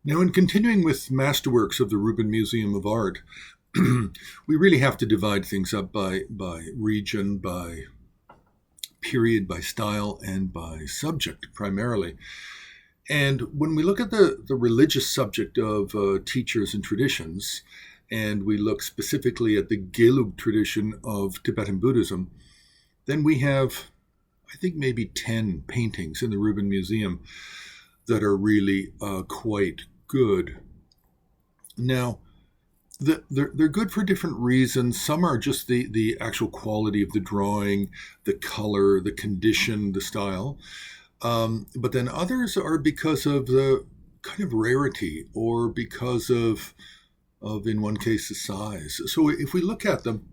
Now, in continuing with Masterworks of the Rubin Museum of Art, we really have to divide things up by region, by period, by style, and by subject primarily. And when we look at the religious subject of teachers and traditions, and we look specifically at the Gelug tradition of Tibetan Buddhism, then we have, I think, maybe 10 paintings in the Rubin Museum that are really quite good. Now, they're good for different reasons. Some are just the actual quality of the drawing, the color, the condition, the style. But then others are because of the kind of rarity or because of in one case, the size. So if we look at them,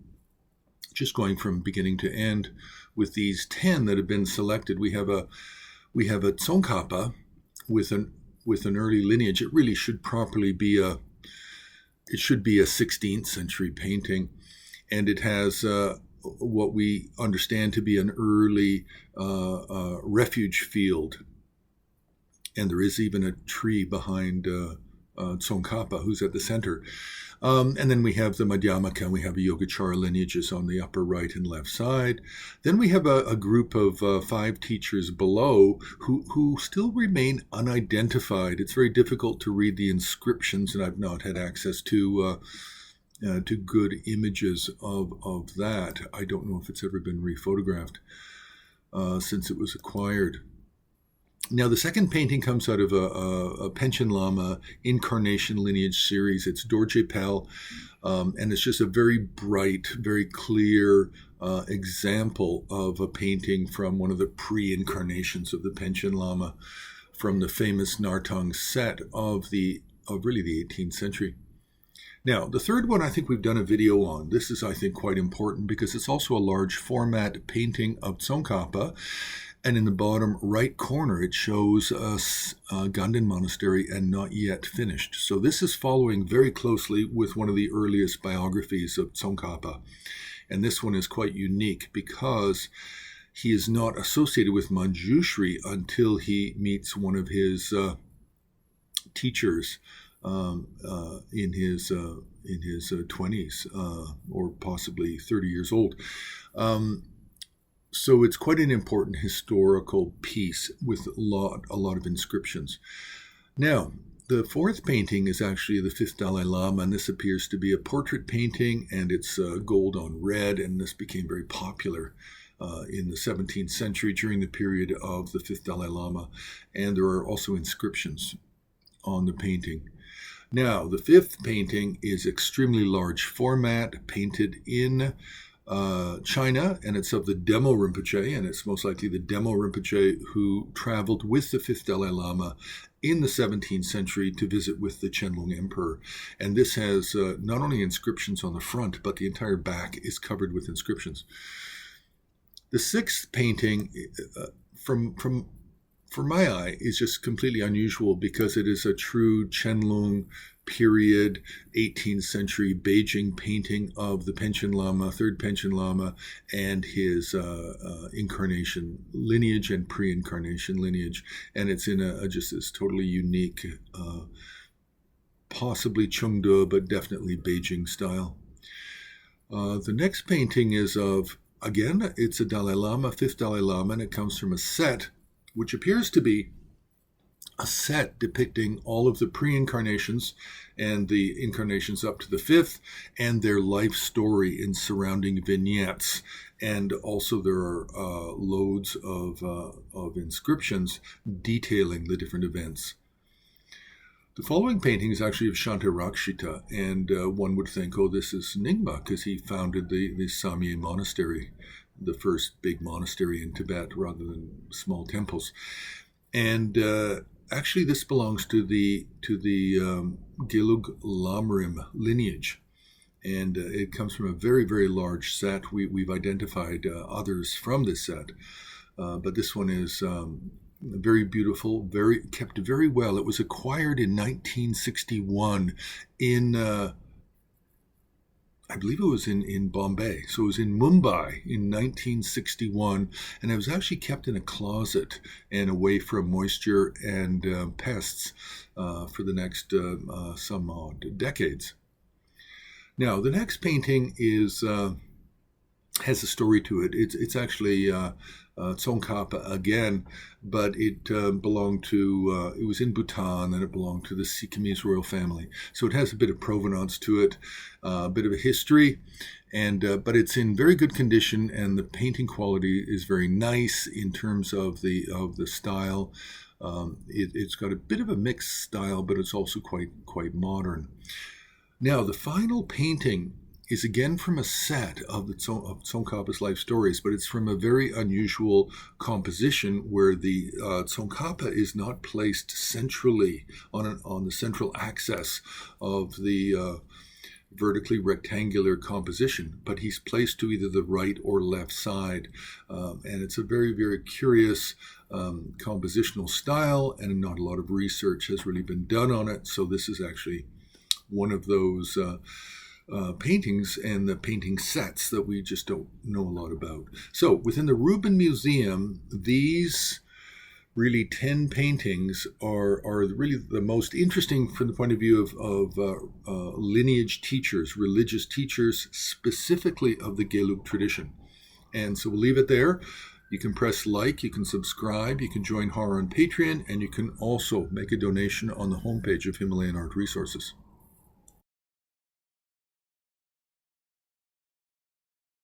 just going from beginning to end, with these 10 that have been selected, we have a Tsongkhapa with an early lineage. It really should properly be a 16th century painting, and it has what we understand to be an early refuge field, and there is even a tree behind Tsongkhapa, who's at the center. And then we have the Madhyamaka, we have a Yogacara lineages on the upper right and left side. Then we have a group of 5 teachers below who still remain unidentified. It's very difficult to read the inscriptions, and I've not had access to good images of that. I don't know if it's ever been rephotographed since it was acquired. Now, the second painting comes out of a Panchen Lama incarnation lineage series. It's Dorje Pel, and it's just a very bright, very clear example of a painting from one of the pre-incarnations of the Panchen Lama from the famous Nartang set of really the 18th century. Now, the third one I think we've done a video on. This is, I think, quite important because it's also a large format painting of Tsongkhapa. And in the bottom right corner, it shows a Ganden monastery and not yet finished. So this is following very closely with one of the earliest biographies of Tsongkhapa. And this one is quite unique because he is not associated with Manjushri until he meets one of his teachers in his 20s or possibly 30 years old. So it's quite an important historical piece with a lot of inscriptions. Now, the fourth painting is actually the 5th Dalai Lama, and this appears to be a portrait painting, and it's gold on red, and this became very popular in the 17th century during the period of the 5th Dalai Lama, and there are also inscriptions on the painting. Now, the 5th painting is extremely large format, painted in China, and it's of the Demo Rinpoche, and it's most likely the Demo Rinpoche who traveled with the 5th Dalai Lama in the 17th century to visit with the Qianlong Emperor. And this has not only inscriptions on the front, but the entire back is covered with inscriptions. The 6th painting, from my eye, is just completely unusual because it is a true Qianlong period 18th century Beijing painting of the Panchen Lama, 3rd Panchen Lama, and his incarnation lineage and pre-incarnation lineage. And it's in just this totally unique, possibly Chengde, but definitely Beijing style. The next painting is of, again, it's a Dalai Lama, 5th Dalai Lama, and it comes from a set which appears to be a set depicting all of the pre-incarnations and the incarnations up to the 5th and their life story in surrounding vignettes. And also there are loads of inscriptions detailing the different events. The following painting is actually of Shanta Rakshita, and one would think, oh, this is Nyingma, because he founded the Samye monastery, the first big monastery in Tibet, rather than small temples. And actually, this belongs to the Gelug Lamrim lineage, and it comes from a very, very large set. We've identified others from this set, but this one is very beautiful, kept very well. It was acquired in 1961 in I believe it was in Bombay. So it was in Mumbai in 1961, and it was actually kept in a closet and away from moisture and pests for the next some odd decades. Now, the next painting is has a story to it. It's actually Tsongkhapa again, but it belonged to, it was in Bhutan, and it belonged to the Sikkimese royal family. So it has a bit of provenance to it, a bit of a history, and but it's in very good condition, and the painting quality is very nice in terms of the style. It's got a bit of a mixed style, but it's also quite modern. Now, the final painting is again from a set of Tsongkhapa's life stories, but it's from a very unusual composition where the Tsongkhapa is not placed centrally on the central axis of the vertically rectangular composition, but he's placed to either the right or left side. And it's a very, very curious compositional style, and not a lot of research has really been done on it. So this is actually one of those paintings and the painting sets that we just don't know a lot about. So within the Rubin Museum, these really 10 paintings are really the most interesting from the point of view of lineage teachers, religious teachers, specifically of the Gelugpa tradition. And so we'll leave it there. You can press like, you can subscribe, you can join Horror on Patreon, and you can also make a donation on the homepage of Himalayan Art Resources.